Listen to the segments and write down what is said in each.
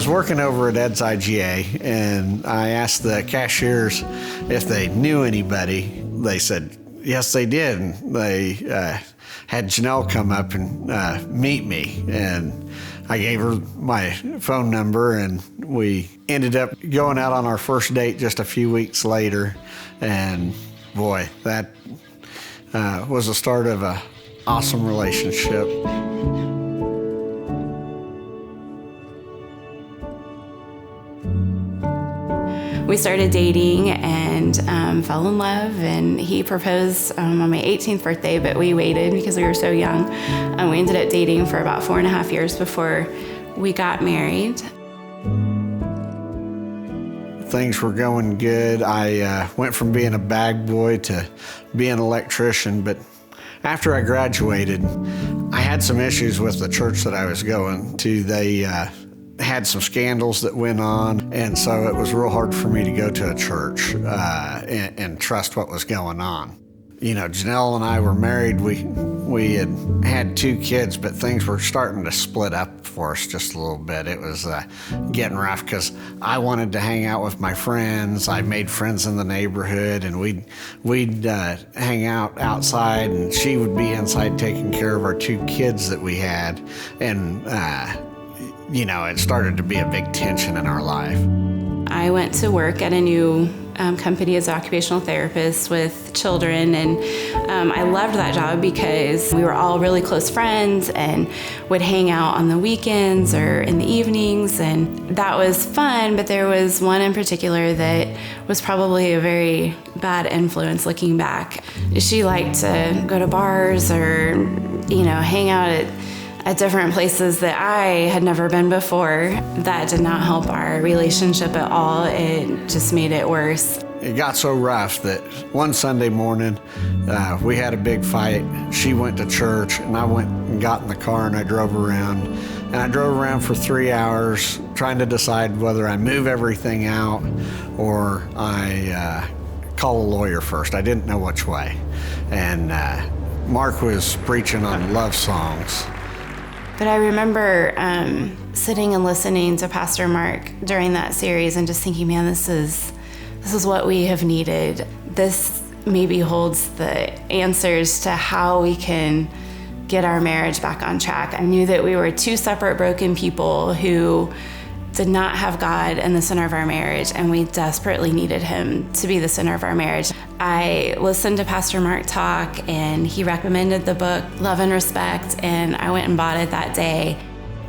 was working over at Ed's IGA, and I asked the cashiers if they knew anybody. They said yes, they did. And they had Janelle come up and meet me, and I gave her my phone number, and we ended up going out on our first date just a few weeks later. And boy, that was the start of an awesome relationship. We started dating and fell in love, and he proposed on my 18th birthday, but we waited because we were so young. We ended up dating for about 4.5 years before we got married. Things were going good. I went from being a bag boy to being an electrician, but after I graduated, I had some issues with the church that I was going to. They had some scandals that went on, and so it was real hard for me to go to a church and trust what was going on. You know, Janelle and I were married. We had 2 kids, but things were starting to split up for us just a little bit. It was getting rough because I wanted to hang out with my friends. I made friends in the neighborhood, and we'd hang out outside, and she would be inside taking care of our 2 kids that we had. And you know, it started to be a big tension in our life. I went to work at a new company as an occupational therapist with children, and I loved that job because we were all really close friends and would hang out on the weekends or in the evenings, and that was fun. But there was one in particular that was probably a very bad influence looking back. She liked to go to bars or, you know, hang out at different places that I had never been before. That did not help our relationship at all. It just made it worse. It got so rough that one Sunday morning, we had a big fight. She went to church, and I went and got in the car, and I drove around. And I drove around for 3 hours trying to decide whether I move everything out or I call a lawyer first. I didn't know which way. And Mark was preaching on love songs. But I remember sitting and listening to Pastor Mark during that series and just thinking, man, this is what we have needed. This maybe holds the answers to how we can get our marriage back on track. I knew that we were 2 separate broken people who did not have God in the center of our marriage, and we desperately needed him to be the center of our marriage. I listened to Pastor Mark talk, and he recommended the book Love and Respect, and I went and bought it that day.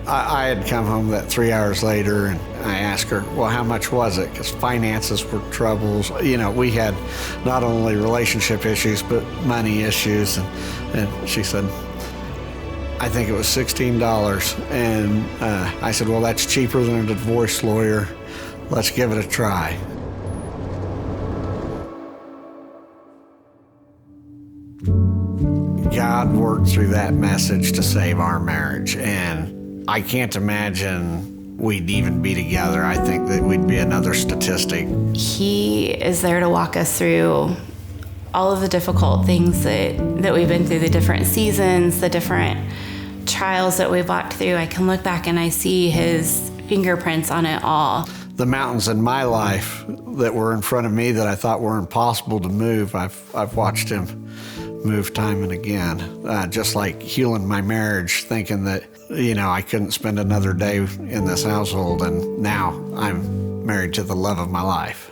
I had come home that 3 hours later, and I asked her, well, how much was it? Because finances were troubles. You know, we had not only relationship issues, but money issues. And she said, I think it was $16. And I said, well, that's cheaper than a divorce lawyer. Let's give it a try. God worked through that message to save our marriage. And I can't imagine we'd even be together. I think that we'd be another statistic. He is there to walk us through all of the difficult things that we've been through, the different seasons, the different trials that we've walked through. I can look back and I see his fingerprints on it all. The mountains in my life that were in front of me that I thought were impossible to move, I've watched him move time and again. Just like healing my marriage, thinking that, you know, I couldn't spend another day in this household, and now I'm married to the love of my life.